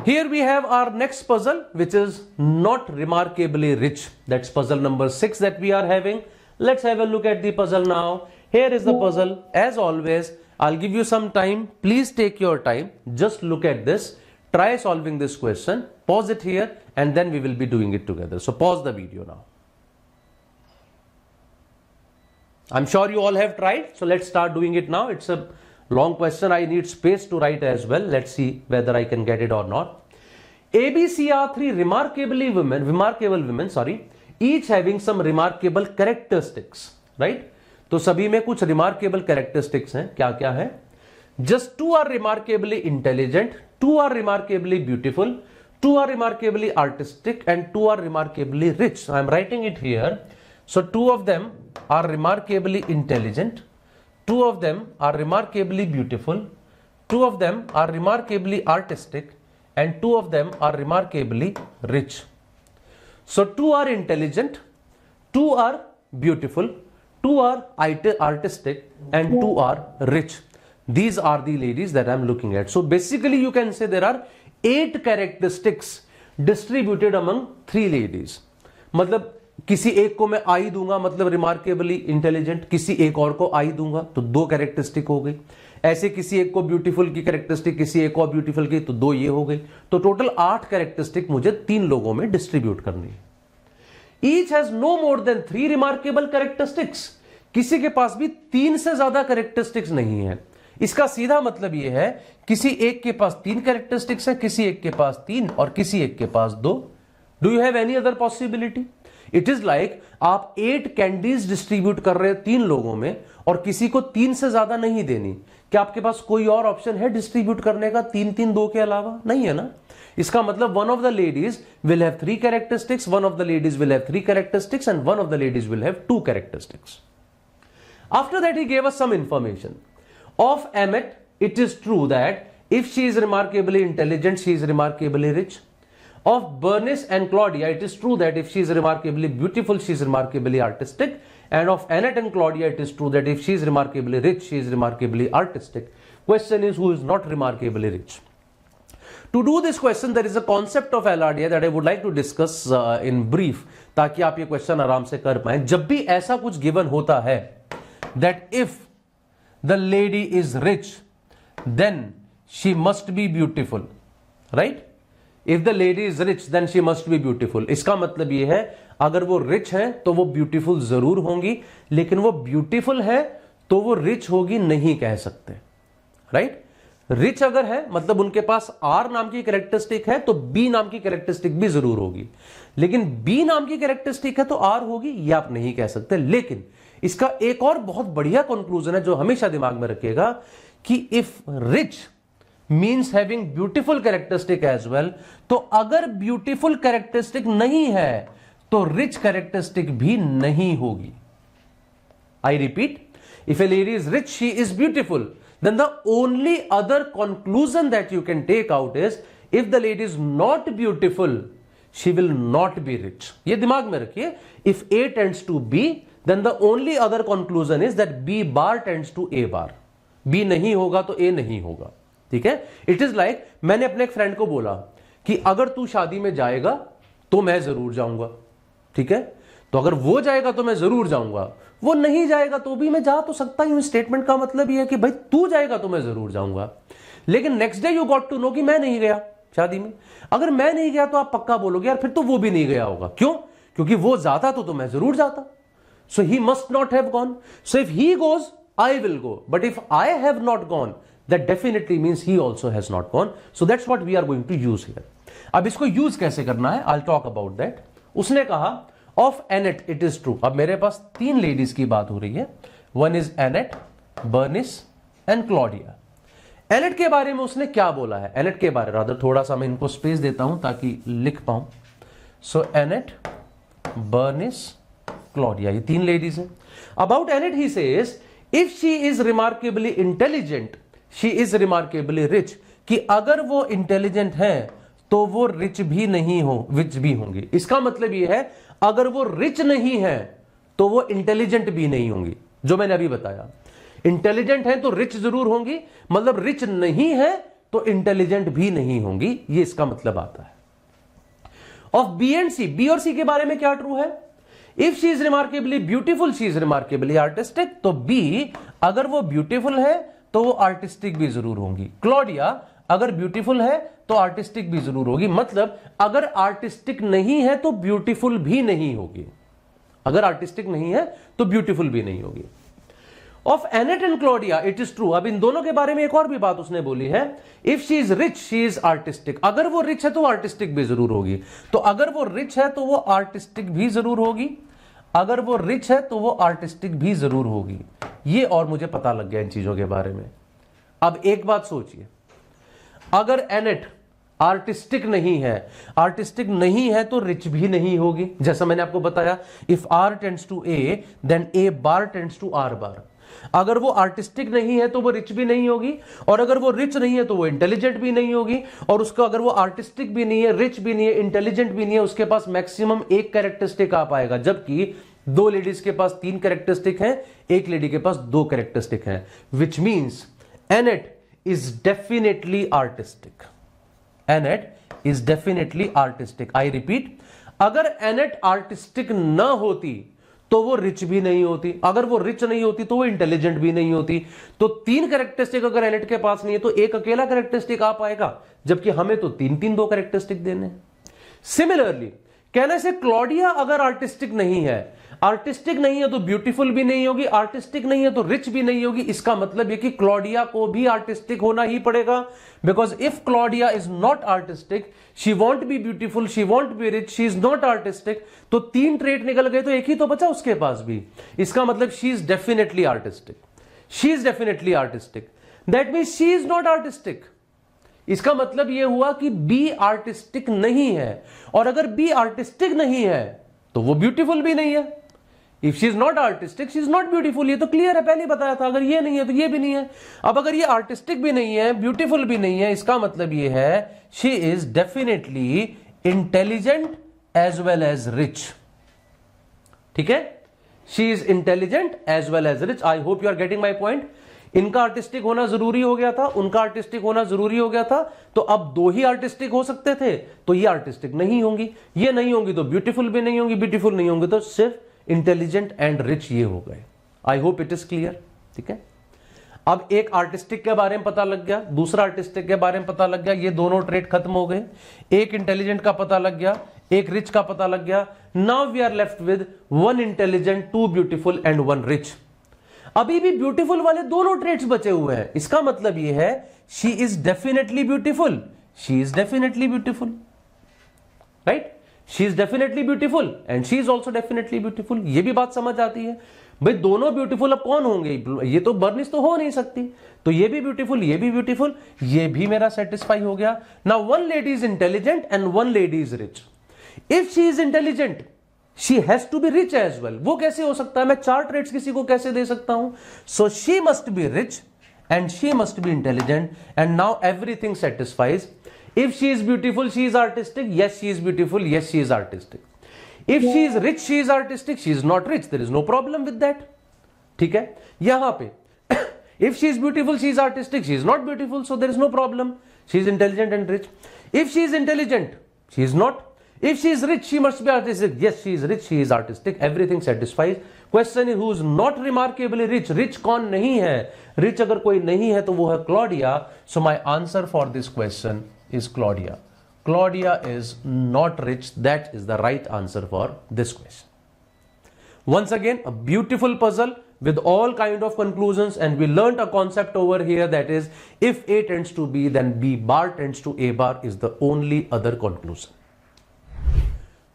Here we have our next puzzle, which is not remarkably rich. That's puzzle number 6 that we are having. Let's have a look at the puzzle now. Here is the puzzle. As always, I'll give you some time. Please take your time. Just look at this. Try solving this question. Pause it here and then we will be doing it together. So pause the video now. I'm sure you all have tried. So let's start doing it now. It's a long question. I need space to write as well. Let's see whether I can get it or not. ABC are three remarkable women, each having some remarkable characteristics, right? तो सभी में कुछ remarkable characteristics हैं. क्या क्या है? Just two are remarkably intelligent, two are remarkably beautiful, two are remarkably artistic, and two are remarkably rich. I am writing it here. So two of them are remarkably intelligent, two of them are remarkably beautiful, two of them are remarkably artistic, and two of them are remarkably rich. So two are intelligent, two are beautiful, two are artistic, and two are rich. These are the ladies that I am looking at. So basically you can say there are 8 characteristics distributed among 3 ladies. मतलब किसी एक को मैं आई दूंगा मतलब remarkably intelligent, किसी एक और को आई दूंगा तो 2 कैरेक्टरिस्टिक हो गई. ऐसे किसी एक को ब्यूटीफुल की कैरेक्टरिस्टिक, किसी एक और ब्यूटीफुल की तो 2 ये हो गई. तो टोटल 8 कैरेक्टरिस्टिक मुझे 3 लोगों में डिस्ट्रीब्यूट करनी है. Each has no more than 3 remarkable characteristics. किसी के पास भी 3 से ज्यादा कैरेक्टरिस्टिक्स नहीं है. इसका सीधा मतलब यह है किसी एक के पास 3 कैरेक्टरिस्टिक्स है, किसी एक के पास 3 और किसी एक के पास 2. Do you have any other possibility? It is like आप 8 कैंडीज डिस्ट्रीब्यूट कर रहे हैं 3 लोगों में और किसी को 3 से ज्यादा नहीं देनी. क्या आपके पास कोई और ऑप्शन है डिस्ट्रीब्यूट करने का 3 2 के अलावा? नहीं है ना. इसका मतलब one of the ladies will have 3 characteristics, one of the ladies will have 3 characteristics and one of the ladies will have 2 characteristics. After that he gave us some information. Of Emmet, it is true that if she is remarkably intelligent, she is remarkably rich. Of Bernice and Claudia, it is true that if she is remarkably beautiful, she is remarkably artistic. And of Annette and Claudia, it is true that if she is remarkably rich, she is remarkably artistic. Question is, who is not remarkably rich? To do this question, there is a concept of LRDA that I would like to discuss in brief, ताकि आप ये question आराम से कर पाएं. जब भी ऐसा कुछ given होता है, that if the lady is rich, then she must be beautiful, right? If the lady is rich, then she must be beautiful. इसका मतलब ये है अगर वो rich है तो वो beautiful जरूर होंगी, लेकिन वो beautiful है तो वो rich होगी नहीं कह सकते, right? रिच अगर है मतलब उनके पास आर नाम की कैरेक्टरिस्टिक है तो बी नाम की कैरेक्टरिस्टिक भी जरूर होगी, लेकिन बी नाम की कैरेक्टरिस्टिक है तो आर होगी, ये आप नहीं कह सकते. लेकिन इसका एक और बहुत बढ़िया कंक्लूजन है जो हमेशा दिमाग में रखिएगा कि if rich means having beautiful characteristic as well, तो अगर ब्यूटीफुल कैरेक्टरिस्टिक नहीं है तो रिच कैरेक्टरिस्टिक भी नहीं होगी. I repeat, if a lady is rich, she is beautiful, then the only other conclusion that you can take out is if the lady is not beautiful, she will not be rich. ये दिमाग में रखिए. If A tends to B, then the only other conclusion is that B bar tends to A bar. B नहीं होगा तो A नहीं होगा. ठीक है. It is like मैंने अपने एक फ्रेंड को बोला कि अगर तू शादी में जाएगा तो मैं जरूर जाऊंगा. ठीक है. तो अगर वो जाएगा तो मैं जरूर जाऊंगा, वो नहीं जाएगा तो भी मैं जा तो सकता हूं. स्टेटमेंट का मतलब ये है कि भाई तू जाएगा तो मैं जरूर जाऊंगा. लेकिन next day you got to know कि मैं नहीं गया शादी में. अगर मैं नहीं गया तो आप पक्का बोलोगे यार फिर तो वो भी नहीं गया होगा. क्यों? क्योंकि वो जाता तो मैं जरूर जाता. So he must not have gone. So if he goes I will go, but if I have not gone that definitely means he also has not gone. So that's what we are going to use here. अब इसको use कैसे करना है, I will talk about that. उसने कहा of Annette it is true. अब मेरे पास 3 ladies की बात हो रही है. One is Annette, Bernice and Claudia. Annette के बारे में उसने क्या बोला है? एनेट के बारे में थोड़ा सा मैं इनको स्पेस देता हूं ताकि लिख पाऊं. सो एनेट, बर्निस, क्लॉडिया, ये 3 लेडीज हैं. About Annette he says if she is remarkably intelligent, she is remarkably rich. कि अगर वो इंटेलिजेंट है तो वो रिच भी नहीं हो, रिच भी होंगी. इसका मतलब ये है अगर वो रिच नहीं है तो वो इंटेलिजेंट भी नहीं होंगी, जो मैंने अभी बताया. इंटेलिजेंट है तो रिच जरूर होंगी, मतलब रिच नहीं है तो इंटेलिजेंट भी नहीं होंगी, ये इसका मतलब आता है। Of B and C, B और सी के बारे में क्या ट्रू है? If she is remarkably beautiful she is remarkably artistic, तो बी अगर वो ब्यूटीफुल है तो वो आर्टिस्टिक भी जरूर होंगी। क्लॉडिया अगर ब्यूटीफुल है तो आर्टिस्टिक भी जरूर होगी, मतलब अगर आर्टिस्टिक नहीं है तो ब्यूटीफुल भी नहीं होगी, अगर आर्टिस्टिक नहीं है तो ब्यूटीफुल भी नहीं होगी। Of Annette and Claudia it is true, अब इन दोनों के बारे में एक और भी बात उसने बोली है, if she is rich she is artistic, अगर वो रिच है तो आर्टिस्टिक भी जरूर होगी, तो अगर वो रिच है तो वो आर्टिस्टिक भी जरूर होगी, अगर वो रिच है तो वो आर्टिस्टिक भी जरूर होगी। ये और मुझे पता लग गया इन चीजों के बारे में। अब एक बात सोचिए, अगर एनेट आर्टिस्टिक नहीं है, आर्टिस्टिक नहीं है तो रिच भी नहीं होगी, जैसा मैंने आपको बताया, if R tends to A then A bar tends to R bar. अगर वो आर्टिस्टिक नहीं है तो वो रिच भी नहीं होगी, और अगर वो रिच नहीं है तो वो इंटेलिजेंट भी नहीं होगी, और उसको अगर वो आर्टिस्टिक भी नहीं है, रिच भी नहीं है, इंटेलिजेंट भी नहीं है, उसके पास मैक्सिमम एक कैरेक्टरिस्टिक आ पाएगा, जबकि दो लेडीज के पास 3 कैरेक्टरिस्टिक हैं, एक लेडी के पास 2 कैरेक्टरिस्टिक हैं, which means Annette is definitely artistic, Annette is definitely artistic. I repeat, अगर एनेट आर्टिस्टिक ना होती तो वो रिच भी नहीं होती, अगर वो रिच नहीं होती तो वो इंटेलिजेंट भी नहीं होती। तो 3 कैरेक्टरिस्टिक अगर एनेट के पास नहीं है तो एक अकेला कैरेक्टरिस्टिक आ पाएगा, जबकि हमें तो 3 2 कैरेक्टरिस्टिक देने हैं। सिमिलरली कहने से क्लॉडिया अगर आर्टिस्टिक नहीं है, आर्टिस्टिक नहीं है तो ब्यूटीफुल भी नहीं होगी, आर्टिस्टिक नहीं है तो रिच भी नहीं होगी, इसका मतलब है कि क्लॉडिया को भी आर्टिस्टिक होना ही पड़ेगा, because if Claudia is not artistic she want B beautiful, she want be rich, she is not artistic, तो 3 ट्रेट निकल गए तो एक ही तो बचा उसके पास भी, इसका मतलब she is definitely artistic, she is definitely artistic, that means she is not artistic. इसका मतलब यह हुआ कि बी आर्टिस्टिक नहीं है, और अगर बी आर्टिस्टिक नहीं है तो वो ब्यूटीफुल भी नहीं है। If she is not artistic she is not beautiful, ये तो क्लियर है, पहले बताया था, अगर ये नहीं है तो ये भी नहीं है। अब अगर ये आर्टिस्टिक भी नहीं है, ब्यूटीफुल भी नहीं है, इसका मतलब ये है she is definitely intelligent as well as rich. ठीक है, she is intelligent as well as rich. I hope you are getting my point. इनका आर्टिस्टिक होना जरूरी हो गया था, उनका आर्टिस्टिक होना जरूरी हो गया था, तो अब 2 ही आर्टिस्टिक हो सकते थे, तो ये आर्टिस्टिक नहीं होंगी, ये नहीं होंगी तो ब्यूटीफुल भी नहीं होंगी, ब्यूटीफुल नहीं होंगी तो सिर्फ इंटेलिजेंट एंड रिच ये हो गए। I hope it is clear. ठीक है, अब एक आर्टिस्टिक के बारे में पता लग गया, दूसरा आर्टिस्टिक के बारे में पता लग गया, ये दोनों ट्रेट खत्म हो गए, एक इंटेलिजेंट का पता लग गया, एक रिच का पता लग गया। Now we are left with 1 intelligent, 2 beautiful and 1 rich. अभी भी ब्यूटीफुल वाले दोनों ट्रेट्स बचे हुए हैं, इसका मतलब यह है she is definitely beautiful, she is definitely beautiful, right, she is definitely beautiful and she is also definitely beautiful. ये भी बात समझ आती है भाई, दोनों ब्यूटीफुल अब कौन होंगे, ये तो बर्निश तो हो नहीं सकती, तो ये भी ब्यूटीफुल, ये भी ब्यूटीफुल, ये भी मेरा सेटिस्फाई हो गया। Now 1 lady is intelligent and 1 lady is rich. If she is intelligent she has to be rich as well. वो कैसे हो सकता है, मैं 4 ट्रेट्स किसी को कैसे दे सकता हूं? So she must be rich and she must be intelligent, and now everything satisfies. If she is beautiful she is artistic, yes she is beautiful, yes she is artistic. If she is rich she is artistic, she is not rich, there is no problem with that. ठीक है, यहां पे if she is beautiful she is artistic, she is not beautiful, so there is no problem, she is intelligent and rich. If she is intelligent she is not, if she is rich she must be artistic, yes she is rich, she is artistic, everything satisfies. Question is who is not remarkably rich, rich कौन नहीं है, rich अगर कोई नहीं है तो वो है Claudia. So my answer for this question is Claudia. Claudia is not rich, that is the right answer for this question. Once again a beautiful puzzle with all kind of conclusions, and we learnt a concept over here, that is if A tends to B then B bar tends to A bar is the only other conclusion.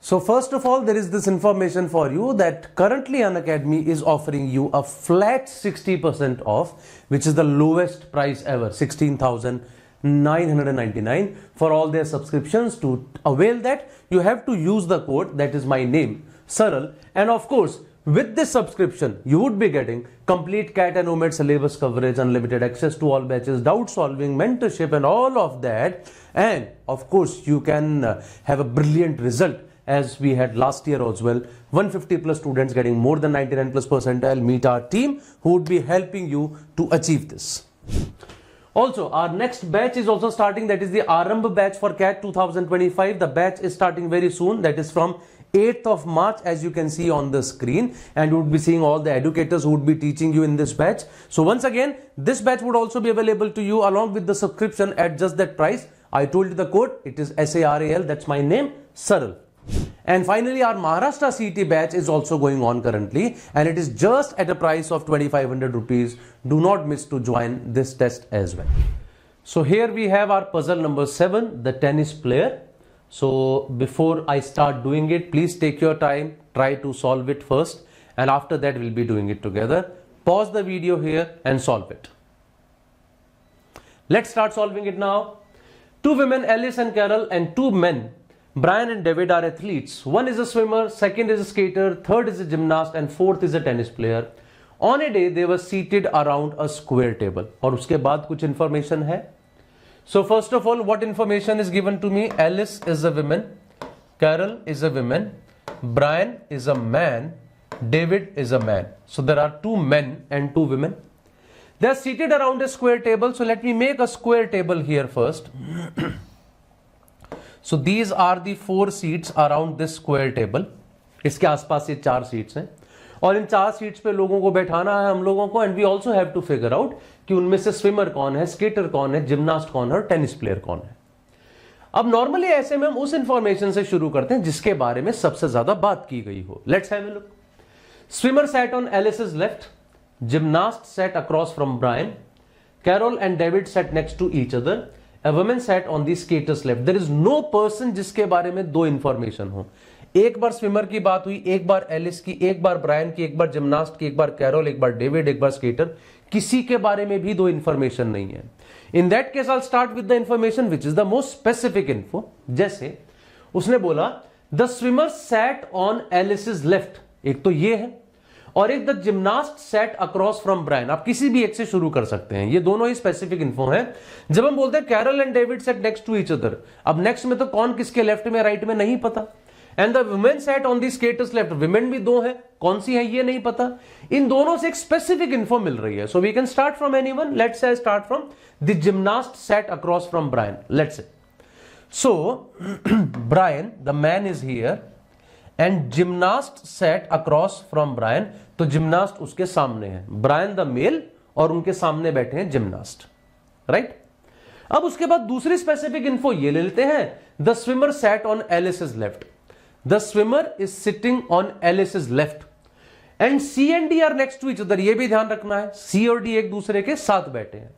So first of all there is this information for you that currently Unacademy is offering you a flat 60% off, which is the lowest price ever, 16,999 for all their subscriptions. To avail that you have to use the code, that is my name, Saral, and of course with this subscription you would be getting complete CAT and OMED syllabus coverage, unlimited access to all batches, doubt solving, mentorship and all of that, and of course you can have a brilliant result as we had last year as well. 150 plus students getting more than 99 plus percentile. Meet our team who would be helping you to achieve this. Also, our next batch is also starting, that is the Arambh batch for CAT 2025. The batch is starting very soon, that is from 8th of March, as you can see on the screen, and you would be seeing all the educators who would be teaching you in this batch. So once again, this batch would also be available to you along with the subscription at just that price. I told you the code, it is SARAL, that's my name, Saral. And finally, our Maharashtra CET batch is also going on currently, and it is just at a price of 2500 rupees. Do not miss to join this test as well. So here we have our puzzle number 7, the tennis player. So before I start doing it, please take your time, try to solve it first, and after that we'll be doing it together. Pause the video here and solve it. Let's start solving it now. Two women, Alice and Carol, and two men, Brian and David, are athletes. One is a swimmer, second is a skater, third is a gymnast, and fourth is a tennis player. On a day, they were seated around a square table. और उसके बाद कुछ information है. So first of all, what information is given to me? Alice is a woman, Carol is a woman, Brian is a man, David is a man. So there are two men and two women. They are seated around a square table. So let me make a square table here first. So these are the 4 seats around this square table. इसके आसपास ये 4 seats हैं और इन 4 seats पे लोगों को बैठाना है हम लोगों को, and we also have to figure out कि उनमें से स्विमर कौन है, स्केटर कौन है, जिम्नास्ट कौन है और टेनिस प्लेयर कौन है. अब नॉर्मली ऐसे में हम उस इंफॉर्मेशन से शुरू करते हैं जिसके बारे में सबसे ज्यादा बात की गई हो. Let's have a look. Swimmer sat on Alice's left, gymnast sat across from Brian, Carol and David sat next to each other. A woman sat on the skater's left. There is no person जिसके बारे में 2 information हो. एक बार swimmer की बात हुई, एक बार Alice की, एक बार ब्रायन की, एक बार जिम्नास्ट की, एक बार कैरोल, एक बार डेविड, एक बार स्केटर. किसी के बारे में भी 2 इंफॉर्मेशन नहीं है. In that case I will start with the information which is the most specific info. जैसे उसने बोला the swimmer sat on Alice's left, एक तो ये है, और एक the gymnast set across from Brian. आप किसी भी एक से शुरू कर सकते हैं, ये दोनों ही स्पेसिफिक इन्फो है. जब हम बोलते हैं Carol and David sat next to each other, अब नेक्स्ट में तो कौन किसके लेफ्ट में राइट में नहीं पता. And the women set on the skaters left, women भी 2 है, कौन सी है ये नहीं पता. इन दोनों से एक स्पेसिफिक इन्फो मिल रही है. So we can start from anyone. Let's say start from the gymnast set across from Brian. Let's say so Brian the man is here and gymnast set across from Brian. तो gymnast उसके सामने है, Brian the mail, और उनके सामने बैठे हैं gymnast, right. अब उसके बाद दूसरी स्पेसिफिक इन्फो ये ले लेते हैं. The swimmer sat on Alice's left. The swimmer is sitting on Alice's left and C and D are next to each other. ये भी ध्यान रखना है, सी और डी एक दूसरे के साथ बैठे हैं.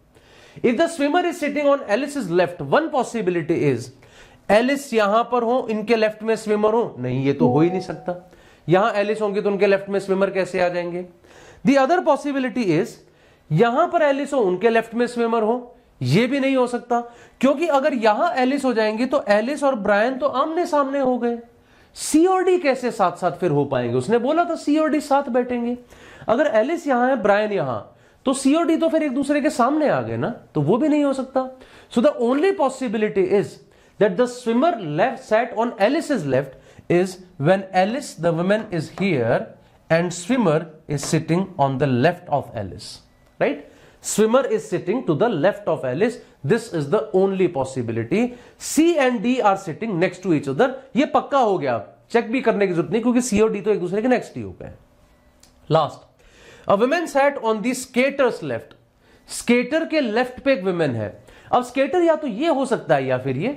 If the swimmer is sitting on Alice's left, one possibility is Alice यहां पर हो, इनके लेफ्ट में स्विमर हो. नहीं, ये तो हो ही नहीं सकता. यहां एलिस होंगे तो उनके लेफ्ट में स्विमर कैसे आ जाएंगे. द अदर पॉसिबिलिटी इज यहां पर एलिस हो, उनके लेफ्ट में स्विमर हो. यह भी नहीं हो सकता, क्योंकि अगर यहां एलिस हो जाएंगे तो एलिस और ब्रायन तो आमने सामने हो गए. सी और डी कैसे साथ साथ फिर हो पाएंगे. उसने बोला था सी और डी साथ बैठेंगे. अगर एलिस यहां है, ब्रायन यहां, तो सी और डी तो फिर एक दूसरे के सामने आ गए ना, तो वो भी नहीं हो सकता. So the only possibility is that the swimmer sat on Alice's left is when Alice, the woman, is here and swimmer is sitting on the left of Alice, right? Swimmer is sitting to the left of Alice. This is the only possibility. C and D are sitting next to each other. ये पक्का हो गया, check भी करने की जरूरत नहीं, क्योंकि C और D तो एक दूसरे के नेक्स्ट ही हो गए. Last, a woman sat on the skater's left. Skater के लेफ्ट पे एक woman है. अब स्केटर या तो ये हो सकता है या फिर ये.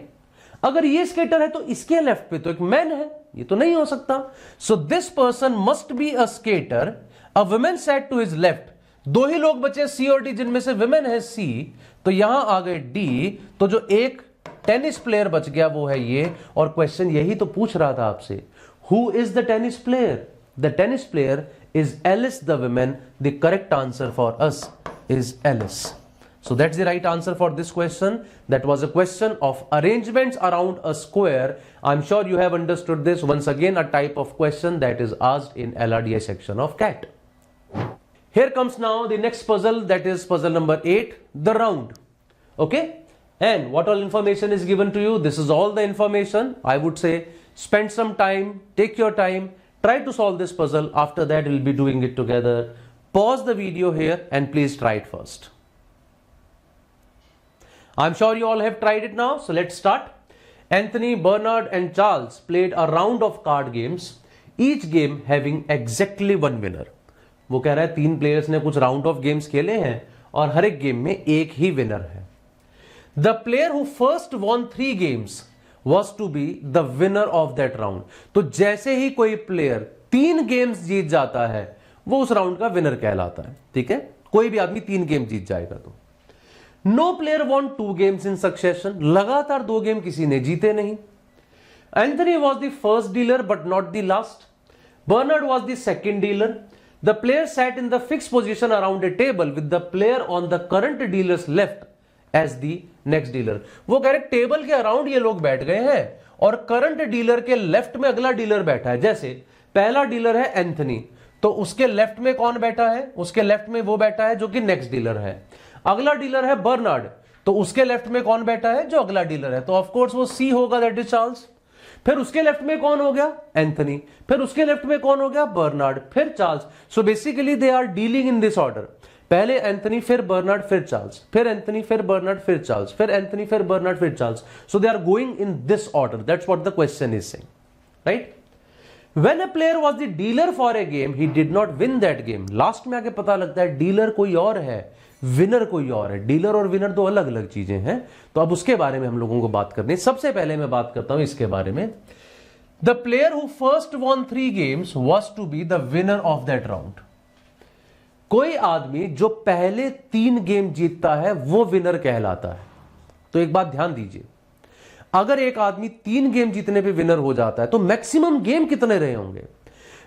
अगर ये स्केटर है तो इसके लेफ्ट पे तो एक मैन है, ये तो नहीं हो सकता. So this person must be a skater. A woman sat to his left. 2 ही लोग बचे सी और डी, जिनमें से वुमेन है सी, तो यहां आ गए डी. तो जो एक टेनिस प्लेयर बच गया वो है ये. और क्वेश्चन यही तो पूछ रहा था आपसे, who is the tennis player. The tennis player is Alice the woman. The correct answer for us is Alice. So that's the right answer for this question. That was a question of arrangements around a square. I'm sure you have understood this. Once again, a type of question that is asked in LRDI section of CAT. Here comes now the next puzzle, that is puzzle number 8, the round. Okay? And what all information is given to you? This is all the information. I would say spend some time, take your time, try to solve this puzzle. After that, we'll be doing it together. Pause the video here and please try it first. I'm sure you all have tried it now. So let's start. Anthony, Bernard and Charles played a round of card games, each game having exactly one winner. वो कह रहा है 3 players ने कुछ round of games खेले हैं और हर एक गेम में एक ही विनर है. The player who first won 3 games was to be the winner of that round. तो जैसे ही कोई प्लेयर 3 गेम्स जीत जाता है वो उस राउंड का विनर कहलाता है. ठीक है, कोई भी आदमी 3 गेम जीत जाएगा तो. No player won 2 games in succession. लगातार 2 गेम किसी ने जीते नहीं. Anthony was the first dealer but not the last. Bernard was the second dealer. The player sat in the fix position around a table with the player on the current dealer's left as the next dealer. वो कह रहे table के around ये लोग बैठ गए हैं और करंट डीलर के लेफ्ट में अगला डीलर बैठा है. जैसे पहला डीलर है एंथनी, तो उसके लेफ्ट में कौन बैठा है? उसके लेफ्ट में वो बैठा है जो कि नेक्स्ट डीलर है. अगला डीलर है बर्नार्ड, तो उसके लेफ्ट में कौन बैठा है? जो अगला डीलर है. तो ऑफ कोर्स वो सी होगा, दैट इज चार्ल्स. फिर उसके लेफ्ट में कौन हो गया? एंथनी. फिर उसके लेफ्ट में कौन हो गया? बर्नार्ड, फिर Charles. So basically they are dealing in this order. पहले एंथनी, फिर बर्नार्ड, फिर चार्ल्स, फिर एंथनी, फिर बर्नार्ड, फिर चार्ल्स, फिर एंथनी, फिर बर्नार्ड, फिर Charles. So they are going in this order. That's what the question is saying, right? When a player was the dealer for a game, he did not win that game. Last में आके पता लगता है dealer कोई और है, winner कोई और है. डीलर और विनर दो अलग अलग चीजें हैं. तो अब उसके बारे में हम लोगों को बात करनी है. सबसे पहले मैं बात करता हूं इसके बारे में. The player who first won 3 games was to be the winner of that round. कोई आदमी जो पहले 3 गेम जीतता है वो विनर कहलाता है. तो एक बात ध्यान दीजिए, अगर एक आदमी 3 गेम जीतने पे विनर हो जाता है तो मैक्सिमम गेम कितने रहे होंगे?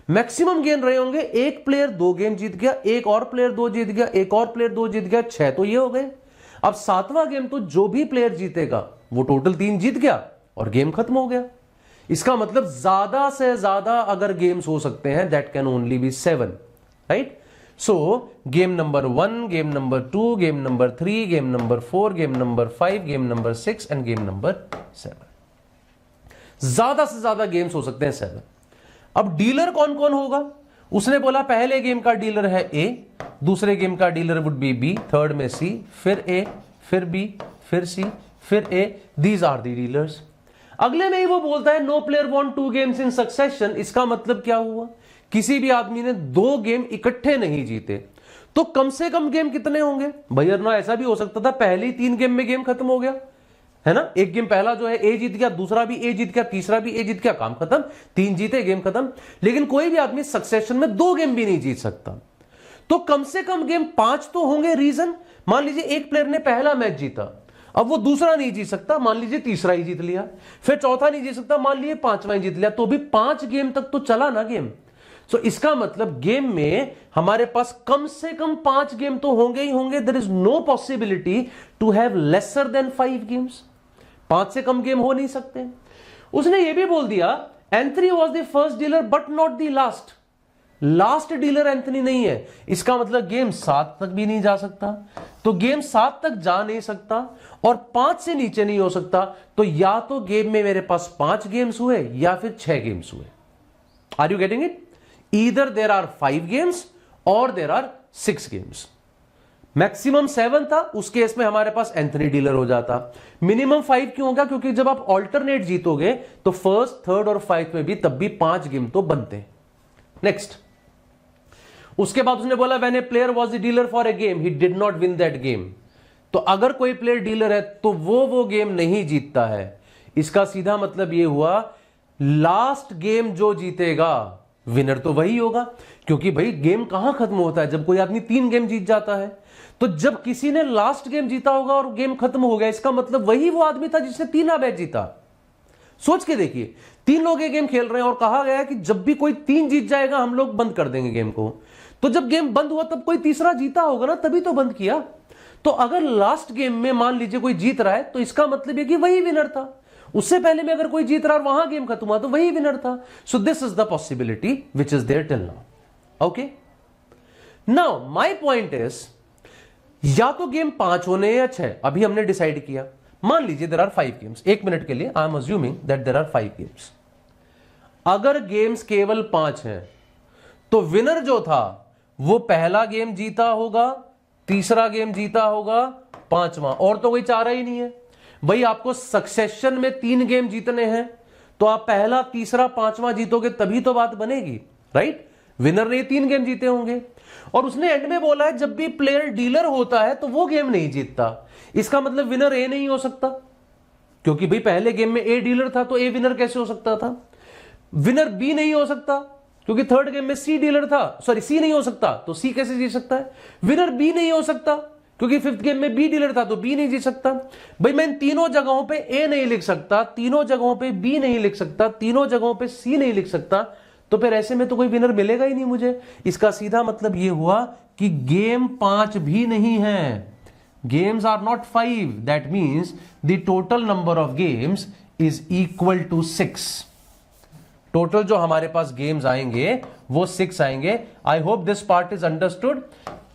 मैक्सिमम गेम रहे होंगे, एक प्लेयर 2 गेम जीत गया, एक और प्लेयर 2 जीत गया, एक और प्लेयर 2 जीत गया, 6 तो ये हो गए. अब 7वां गेम तो जो भी प्लेयर जीतेगा वो टोटल 3 जीत गया और गेम खत्म हो गया. इसका मतलब ज्यादा से ज्यादा अगर गेम्स हो सकते हैं that can only be 7, right? So game number 1, game number 2, game number 3, game number 4, game number 5, game number 6 and game number 7. ज्यादा से ज्यादा गेम्स हो सकते हैं 7. अब डीलर कौन कौन होगा? उसने बोला पहले गेम का डीलर है ए, दूसरे गेम का dealer would be B, third में सी, फिर ए, फिर बी, फिर सी, फिर A. These are the dealers. अगले में ही वो बोलता है no player won 2 games in succession. इसका मतलब क्या हुआ? किसी भी आदमी ने 2 गेम इकट्ठे नहीं जीते. तो कम से कम गेम कितने होंगे भैया? ना ऐसा भी हो सकता था पहले ही 3 गेम में गेम खत्म हो गया, है ना? एक गेम पहला जो है ए जीत गया, दूसरा भी ए जीत गया, तीसरा भी ए जीत गया, काम खत्म. 3 जीते, गेम खत्म. लेकिन कोई भी आदमी सक्सेशन में 2 गेम भी नहीं जीत सकता. तो कम से कम गेम 5 तो होंगे. रीजन, मान लीजिए एक प्लेयर ने पहला मैच जीता, अब वो दूसरा नहीं जीत सकता, मान लीजिए तीसरा ही जीत लिया, फिर चौथा नहीं जीत सकता, मान लीजिए 5वां ही जीत लिया, तो भी 5 गेम तक तो चला ना गेम. सो इसका मतलब गेम में हमारे पास कम से कम 5 गेम तो होंगे ही होंगे. There is no possibility to have lesser than 5 games. 5 से कम गेम हो नहीं सकते. उसने ये भी बोल दिया Anthony was the first dealer but not the last. Last dealer Anthony नहीं है. इसका मतलब गेम 7 तक भी नहीं जा सकता. तो गेम 7 तक जा नहीं सकता और 5 से नीचे नहीं हो सकता. तो या तो गेम में मेरे पास 5 गेम्स हुए या फिर 6 गेम्स हुए. Are you getting it? Either there are 5 games or there are 6 games. Maximum 7 था, उस केस में हमारे पास एंथनी डीलर हो जाता. मिनिमम 5 क्यों होगा? क्योंकि जब आप ऑल्टरनेट जीतोगे तो फर्स्ट, थर्ड और 5 में भी तब भी 5 गेम तो बनते हैं. नेक्स्ट, उसके बाद उसने बोला when A player was the dealer for a game he did not win that game. तो अगर कोई प्लेयर डीलर है तो वो गेम नहीं जीतता है. इसका सीधा मतलब यह हुआ लास्ट गेम जो जीतेगा विनर तो वही होगा. क्योंकि भाई गेम कहां खत्म होता है? जब कोई आदमी 3 गेम जीत जाता है. तो जब किसी ने लास्ट गेम जीता होगा और गेम खत्म हो गया, इसका मतलब वही वो आदमी था जिसने 3 मैच जीता. सोच के देखिए, 3 लोग ये गेम खेल रहे हैं और कहा गया कि जब भी कोई 3 जीत जाएगा हम लोग बंद कर देंगे गेम को. तो जब गेम बंद हुआ तब कोई तीसरा जीता होगा ना, तभी तो बंद किया. तो अगर लास्ट गेम में मान लीजिए कोई जीत रहा है तो इसका मतलब है कि वही विनर था. उससे पहले में अगर कोई जीत रहा और वहां गेम खत्म हुआ तो वही विनर था. So this is the possibility which is there till now. Okay, now my point is या तो गेम 5 होने या 6. अभी हमने डिसाइड किया. मान लीजिए देयर आर 5 गेम्स. 1 मिनट के लिए I am assuming that there are 5 games. अगर गेम्स केवल 5 हैं तो विनर जो था वो पहला गेम जीता होगा, तीसरा गेम जीता होगा 5वां, और तो कोई चारा ही नहीं है भाई। आपको सक्सेशन में 3 गेम जीतने हैं, तो आप पहला, तीसरा, 5वां जीतोगे तभी तो बात बनेगी, राइट। विनर ने 3 गेम जीते होंगे। और उसने एंड में बोला है जब भी प्लेयर डीलर होता है तो वो गेम नहीं जीतता। इसका मतलब विनर ए नहीं हो सकता, क्योंकि भाई पहले गेम में ए डीलर था, तो ए विनर कैसे हो सकता था। विनर बी नहीं हो सकता, क्योंकि थर्ड गेम में सी डीलर था, सॉरी सी नहीं हो सकता, तो सी कैसे जीत सकता है। विनर बी नहीं हो सकता, क्योंकि 5th गेम में बी डीलर था, तो बी नहीं जीत सकता। भाई मैं इन तीनों जगहों पे ए नहीं लिख सकता, तीनों जगहों पे बी नहीं लिख सकता, तीनों जगहों पे सी नहीं लिख सकता, तो फिर ऐसे में तो कोई विनर मिलेगा ही नहीं मुझे। इसका सीधा मतलब यह हुआ कि गेम 5 भी नहीं है। Games are not 5, that means the total number of games is equal to 6। Total जो हमारे पास गेम्स आएंगे वो 6 आएंगे। I hope this part is understood.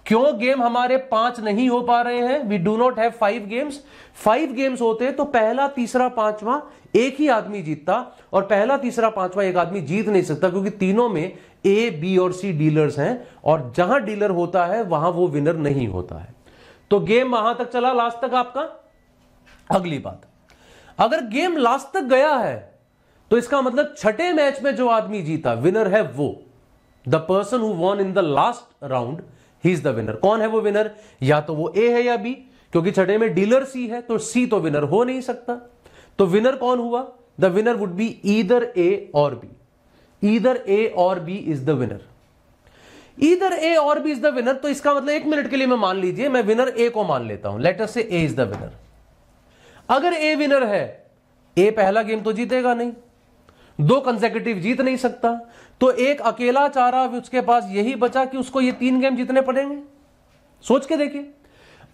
क्यों गेम हमारे 5 नहीं हो पा रहे हैं? We do not have 5 games. 5 games होते तो पहला, तीसरा, 5वां एक ही आदमी जीतता, और पहला, तीसरा, 5वां एक आदमी जीत नहीं सकता, क्योंकि तीनों में ए, बी और सी डीलर्स हैं, और जहां डीलर होता है वहां वो विनर नहीं होता है। तो गेम वहां तक चला, लास्ट तक आपका। अगली बात, अगर गेम लास्ट तक गया है तो इसका मतलब छठे मैच में जो आदमी जीता विनर है वो। The person who won in the last round, he is the winner. कौन है वो विनर? या तो वो ए है या बी, क्योंकि छठे में डीलर सी है, तो सी तो विनर हो नहीं सकता। तो विनर कौन हुआ? The winner would be either A और बी। ईदर ए और B is the winner. Either A और बी इज द विनर। तो इसका मतलब 1 मिनट के लिए मैं मान लीजिए, मैं विनर ए को मान लेता हूं, लेट अस से ए इज द विनर। अगर ए विनर है, ए पहला गेम तो जीतेगा नहीं, 2 कंसेक्यूटिव जीत नहीं सकता, तो एक अकेला चारा उसके पास यही बचा कि उसको ये 3 गेम जीतने पड़ेंगे। सोच के देखिए,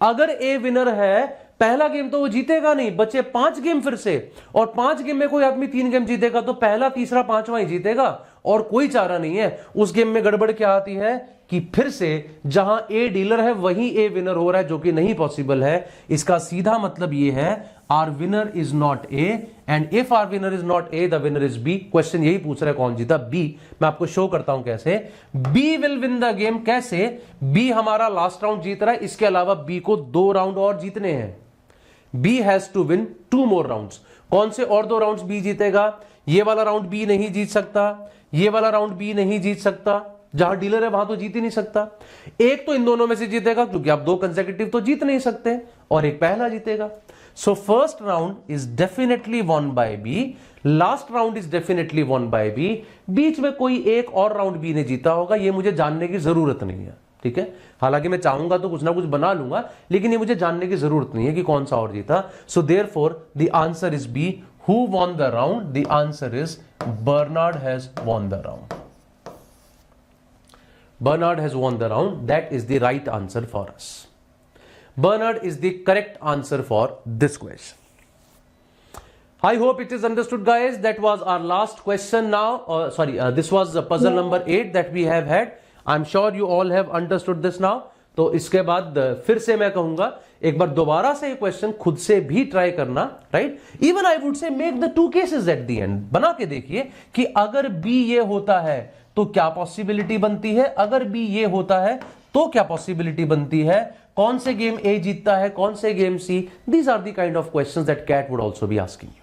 अगर ए विनर है, पहला गेम तो वो जीतेगा नहीं, बचे 5 गेम फिर से, और 5 गेम में कोई आदमी 3 गेम जीतेगा, तो पहला, तीसरा, 5वां ही जीतेगा, और कोई चारा नहीं है। उस गेम में गड़बड़ क्या आती है कि फिर से जहां ए डीलर है वहीं ए विनर हो रहा है, जो कि नहीं पॉसिबल है। इसका सीधा मतलब यह है our winner is not A, and if our winner is not A, the winner is B. Question यही पूछ रहा है कौन जीता? बी। मैं आपको शो करता हूं कैसे। B will win the game. कैसे? बी हमारा लास्ट राउंड जीत रहा है, इसके अलावा बी को 2 राउंड और जीतने हैं। B has to win 2 more rounds. कौन से और 2 राउंड्स बी जीतेगा? ये वाला राउंड बी नहीं जीत सकता, ये वाला राउंड बी नहीं जीत सकता, जहां डीलर है वहां तो जीत ही नहीं सकता। एक तो इन दोनों में से जीतेगा, क्योंकि आप 2 कंसेक्यूटिव तो जीत नहीं सकते, और एक पहला जीतेगा। So first round is definitely won by B, last round is definitely won by B. बीच में कोई एक और राउंड बी ने जीता होगा, ये मुझे जानने की जरूरत नहीं है, ठीक है। हालांकि मैं चाहूंगा तो कुछ ना कुछ बना लूंगा, लेकिन ये मुझे जानने की जरूरत नहीं है कि कौन सा और जीता। So therefore the answer is B. Who won the round? The answer is Bernard has won the round. Bernard has won the round. That is the right answer for us. Bernard is the correct answer for this question. I hope it is understood, guys. That was our last question now. This was puzzle number 8 that we have had. I'm sure you all have understood this now. तो इसके बाद फिर से मैं कहूंगा, एक बार दोबारा से ये क्वेश्चन खुद से भी ट्राई करना, right. Even I would say make the 2 cases at the end. बना के देखिए कि अगर बी ये होता है तो क्या पॉसिबिलिटी बनती है, अगर बी ये होता है तो क्या पॉसिबिलिटी बनती है, कौन से गेम ए जीतता है, कौन से game C. These are the kind of questions that CAT would also be asking you.